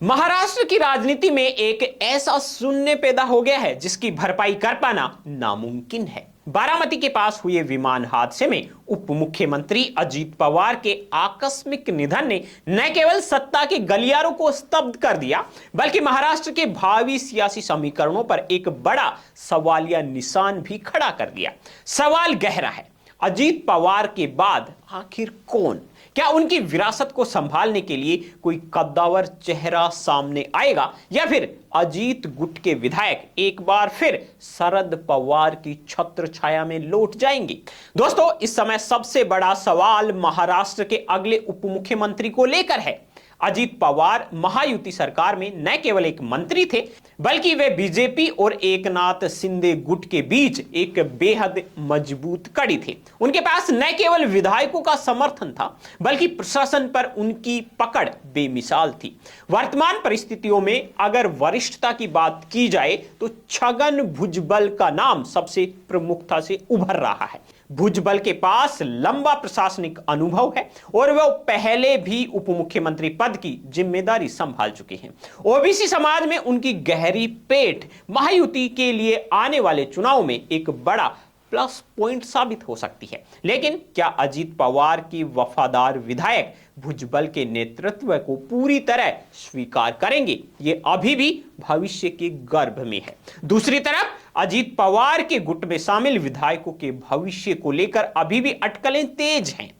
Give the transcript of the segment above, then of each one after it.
महाराष्ट्र की राजनीति में एक ऐसा शून्य पैदा हो गया है जिसकी भरपाई कर पाना नामुमकिन है। बारामती के पास हुए विमान हादसे में उप मुख्यमंत्री अजीत पवार के आकस्मिक निधन ने न केवल सत्ता के गलियारों को स्तब्ध कर दिया, बल्कि महाराष्ट्र के भावी सियासी समीकरणों पर एक बड़ा सवालिया निशान भी खड़ा कर दिया। सवाल गहरा है, अजीत पवार के बाद आखिर कौन? क्या उनकी विरासत को संभालने के लिए कोई कद्दावर चेहरा सामने आएगा, या फिर अजीत गुट के विधायक एक बार फिर शरद पवार की छत्र छाया में लौट जाएंगे? दोस्तों, इस समय सबसे बड़ा सवाल महाराष्ट्र के अगले उप मुख्यमंत्री को लेकर है। अजीत पवार महायुति सरकार में न केवल एक मंत्री थे, बल्कि वे बीजेपी और एकनाथ शिंदे गुट के बीच एक बेहद मजबूत कड़ी थे। उनके पास न केवल विधायकों का समर्थन था, बल्कि प्रशासन पर उनकी पकड़ बेमिसाल थी। वर्तमान परिस्थितियों में अगर वरिष्ठता की बात की जाए तो छगन भुजबल का नाम सबसे प्रमुखता से उभर रहा है। भुजबल के पास लंबा प्रशासनिक अनुभव है और वह पहले भी उप मुख्यमंत्री पद की जिम्मेदारी संभाल चुके हैं। ओबीसी समाज में उनकी गहरी पेठ महायुति के लिए आने वाले चुनाव में एक बड़ा प्लस पॉइंट साबित हो सकती है। लेकिन क्या अजीत पवार की वफादार विधायक भुजबल के नेतृत्व को पूरी तरह स्वीकार करेंगे? ये अभी भी भविष्य के गर्भ में है। दूसरी तरफ अजीत पवार के गुट में शामिल विधायकों के भविष्य को लेकर अभी भी अटकलें तेज हैं।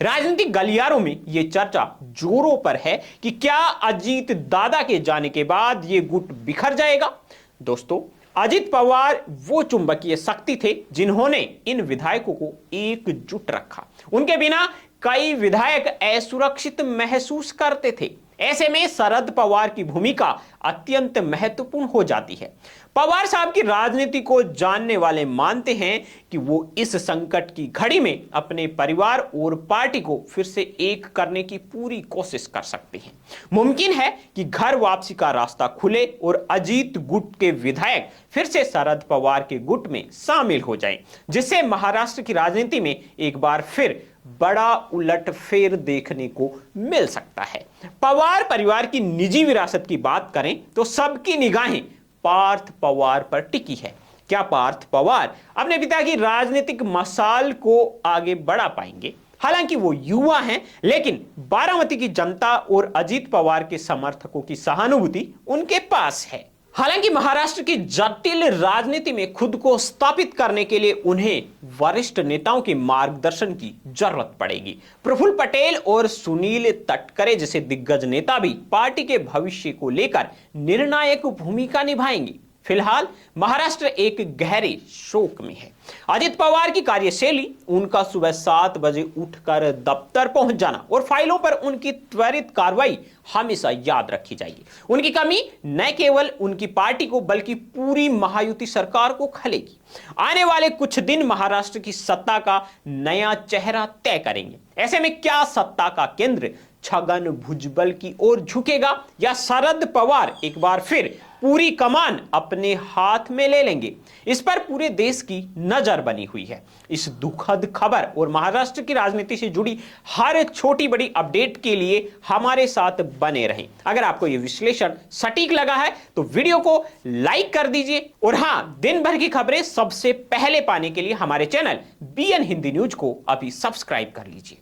राजनीतिक गलियारों में यह चर्चा जोरों पर है कि क्या अजीत दादा के जाने के बाद यह गुट बिखर जाएगा? दोस्तों, अजीत पवार वो चुंबकीय शक्ति थे जिन्होंने इन विधायकों को एकजुट रखा। उनके बिना कई विधायक असुरक्षित महसूस करते थे। ऐसे में शरद पवार की भूमिका अत्यंत महत्वपूर्ण हो जाती है। पवार साहब की राजनीति को जानने वाले मानते हैं कि वो इस संकट की घड़ी में अपने परिवार और पार्टी को फिर से एक करने की पूरी कोशिश कर सकते हैं। मुमकिन है कि घर वापसी का रास्ता खुले और अजीत गुट के विधायक फिर से शरद पवार के गुट में शामिल हो जाएं, जिससे महाराष्ट्र की राजनीति में एक बार फिर बड़ा उलटफेर देखने को मिल सकता है। पवार परिवार की निजी विरासत की बात करें तो सबकी निगाहें पार्थ पवार पर टिकी है। क्या पार्थ पवार अपने पिता की राजनीतिक मशाल को आगे बढ़ा पाएंगे? हालांकि वो युवा हैं, लेकिन बारामती की जनता और अजीत पवार के समर्थकों की सहानुभूति उनके पास है। हालांकि महाराष्ट्र की जटिल राजनीति में खुद को स्थापित करने के लिए उन्हें वरिष्ठ नेताओं के मार्गदर्शन की जरूरत पड़ेगी। प्रफुल्ल पटेल और सुनील तटकरे जैसे दिग्गज नेता भी पार्टी के भविष्य को लेकर निर्णायक भूमिका निभाएंगे। फिलहाल महाराष्ट्र एक गहरे शोक में है। अजित पवार की कार्यशैली, उनका सुबह 7 बजे उठकर दफ्तर पहुंच जाना और फाइलों पर उनकी त्वरित कार्रवाई हमेशा याद रखी जाएगी। उनकी कमी न केवल उनकी पार्टी को बल्कि पूरी महायुति सरकार को खलेगी। आने वाले कुछ दिन महाराष्ट्र की सत्ता का नया चेहरा तय करेंगे। ऐसे में क्या सत्ता का केंद्र छगन भुजबल की ओर झुकेगा या शरद पवार एक बार फिर पूरी कमान अपने हाथ में ले लेंगे? इस पर पूरे देश की नजर बनी हुई है। इस दुखद खबर और महाराष्ट्र की राजनीति से जुड़ी हर छोटी बड़ी अपडेट के लिए हमारे साथ बने रहें। अगर आपको यह विश्लेषण सटीक लगा है तो वीडियो को लाइक कर दीजिए, और हां, दिन भर की खबरें सबसे पहले पाने के लिए हमारे चैनल BN हिंदी न्यूज को अभी सब्सक्राइब कर लीजिए।